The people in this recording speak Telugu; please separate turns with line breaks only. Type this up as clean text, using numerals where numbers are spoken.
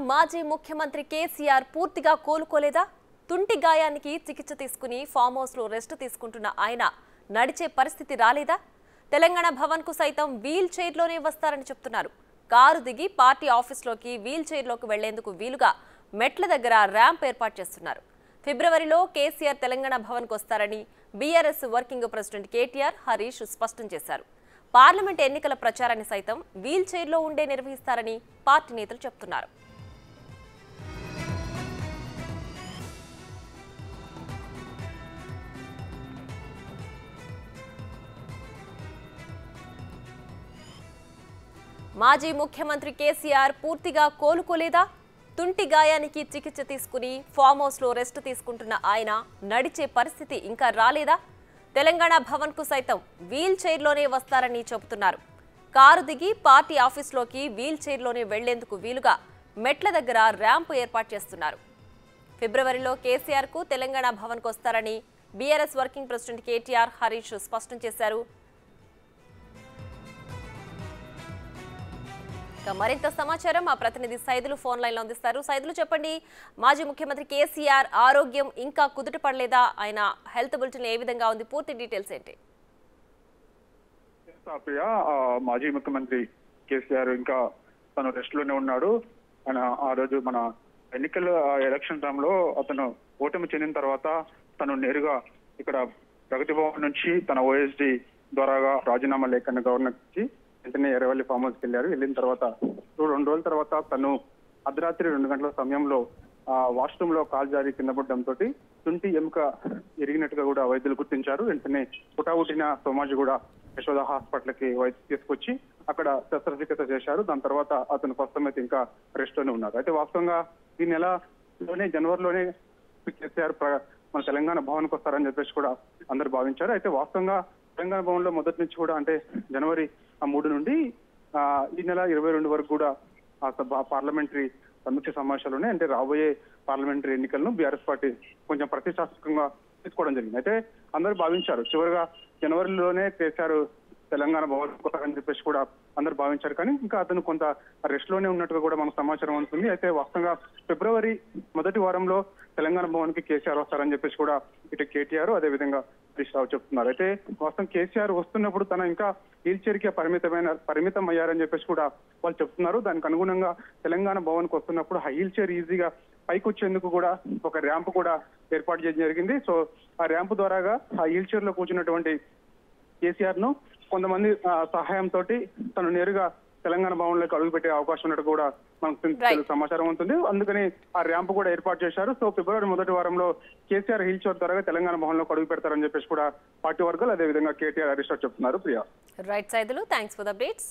మాజీ ముఖ్యమంత్రి కేసీఆర్ పూర్తిగా కోలుకోలేదా? తుంటి గాయానికి చికిత్స తీసుకుని ఫామ్ హౌస్ లో రెస్ట్ తీసుకుంటున్న ఆయన నడిచే పరిస్థితి రాలేదా? తెలంగాణ భవన్ కు సైతం వీల్ చైర్ లోనే వస్తారని చెప్తున్నారు. కారు దిగి పార్టీ ఆఫీస్లోకి వీల్ చైర్ లోకి వెళ్లేందుకు వీలుగా మెట్ల దగ్గర ర్యాంప్ ఏర్పాటు చేస్తున్నారు. ఫిబ్రవరిలో కేసీఆర్ తెలంగాణ భవన్ కు వస్తారని BRS working president KTR, Harish స్పష్టం చేశారు. పార్లమెంట్ ఎన్నికల ప్రచారాన్ని సైతం వీల్ చైర్లో ఉండే నిర్వహిస్తారని పార్టీ నేతలు చెప్తున్నారు. మాజీ ముఖ్యమంత్రి కేసీఆర్ పూర్తిగా కోలుకోలేదా? తుంటి గాయానికి చికిత్స తీసుకుని ఫామ్ హౌస్ లో రెస్ట్ తీసుకుంటున్న ఆయన నడిచే పరిస్థితి ఇంకా రాలేదా? తెలంగాణ భవన్ కు సైతం వీల్ చైర్లోనే వస్తారని చెబుతున్నారు. కారు దిగి పార్టీ ఆఫీస్లోకి వీల్ చైర్లోనే వెళ్లేందుకు వీలుగా మెట్ల దగ్గర ర్యాంపు ఏర్పాటు చేస్తున్నారు. ఫిబ్రవరిలో కేసీఆర్ కు తెలంగాణ భవన్ కు వస్తారని BRS working president KTR, Harish స్పష్టం చేశారు. మరింత సమాచారం మా ప్రతినిధి సైదులు ఫోన్ లైన్ లో అందిస్తారు. సైదులు, చెప్పండి, మాజీ ముఖ్యమంత్రి కేసీఆర్ ఆరోగ్యం ఇంకా కుదుట పడలేదా? ఆయన హెల్త్ బులెటిన్ ఏ విధంగా ఉంది? పూర్తి డీటెయిల్స్ ఏంటి?
మాజీ ముఖ్యమంత్రి కేసీఆర్ ఇంకా తను రెస్ట్ లోనే ఉన్నాడు. ఆయన ఆ రోజు మన ఎలక్షన్ టైమ్ లో అతను ఓటమి చెందిన తర్వాత తను నేరుగా ఇక్కడ ప్రగతి భవన్ నుంచి తన ఓఎస్డీ ద్వారాగా రాజీనామా లేఖను గవర్నర్ ఇచ్చి వెంటనే ఎర్రవల్లి ఫామ్ హౌస్కి వెళ్ళారు. వెళ్ళిన తర్వాత 2 రోజుల తర్వాత తను అర్ధరాత్రి 2 గంటల సమయంలో వాష్రూమ్ లో కాలు జారి కింద పడడంతో తుంటి ఎముక ఎరిగినట్టుగా కూడా వైద్యులు గుర్తించారు. వెంటనే పుటావుటిన సోమాజిగూడ యశోద హాస్పిటల్ కి వైద్యం తీసుకొచ్చి అక్కడ శస్త్రచికిత్స చేశారు. దాని తర్వాత అతను ప్రస్తుతం అయితే ఇంకా రెస్ట్ లోనే ఉన్నారు. అయితే వాస్తవంగా ఈ నెలలోనే జనవరిలోనే కేసీఆర్ మన తెలంగాణ భవన్ కు వస్తారని చెప్పేసి కూడా అందరు భావించారు. అయితే వాస్తవంగా తెలంగాణ భవన్ లో మొదటి నుంచి కూడా అంటే జనవరి 3 నుండి ఈ నెల 22 వరకు కూడా పార్లమెంటరీ సమీక్ష సమావేశాలు ఉన్నాయి. అంటే రాబోయే పార్లమెంటరీ ఎన్నికలను బీఆర్ఎస్ పార్టీ కొంచెం ప్రతిష్టాత్మకంగా తీసుకోవడం జరిగింది. అయితే అందరూ భావించారు చివరిగా జనవరిలోనే కేసీఆర్ తెలంగాణ భవన్ కొత్తారని చెప్పేసి కూడా అందరూ భావించారు. కానీ ఇంకా అతను కొంత రెస్ట్ లోనే ఉన్నట్టుగా కూడా మనకు సమాచారం ఉంటుంది. అయితే వాస్తవంగా ఫిబ్రవరి మొదటి వారంలో తెలంగాణ భవన్ కి కేసీఆర్ వస్తారని చెప్పేసి కూడా ఇటు కేటీఆర్ అదేవిధంగా హరీష్ రావు చెప్తున్నారు. అయితే వాస్తవం కేసీఆర్ వస్తున్నప్పుడు తన ఇంకా వీల్ చైర్ కి పరిమితం అయ్యారని చెప్పేసి కూడా వాళ్ళు చెప్తున్నారు. దానికి అనుగుణంగా తెలంగాణ భవన్ కు వస్తున్నప్పుడు వీల్ చైర్ ఈజీగా పైకి వచ్చేందుకు కూడా ఒక ర్యాంప్ కూడా ఏర్పాటు చేయడం జరిగింది. సో ఆ ర్యాంప్ ద్వారాగా ఆ వీల్ చైర్ లో కూర్చున్నటువంటి కేసీఆర్ ను కొంతమంది సహాయంతో తను నేరుగా తెలంగాణ భవన్ లోకి అడుగుపెట్టే అవకాశం ఉన్నట్టు కూడా మనకు సమాచారం ఉంటుంది. అందుకని ఆ ర్యాంప్ కూడా ఏర్పాటు చేశారు. సో ఫిబ్రవరి మొదటి వారంలో కేసీఆర్ వీల్ చైర్ ద్వారా తెలంగాణ భవన్ లోకి అడుగు పెడతారని చెప్పేసి కూడా పార్టీ వర్గాలు అదేవిధంగా కేటీఆర్, హరీష్ రావు చెప్తున్నారు. Priya.
Right Saidulu, thanks for the updates.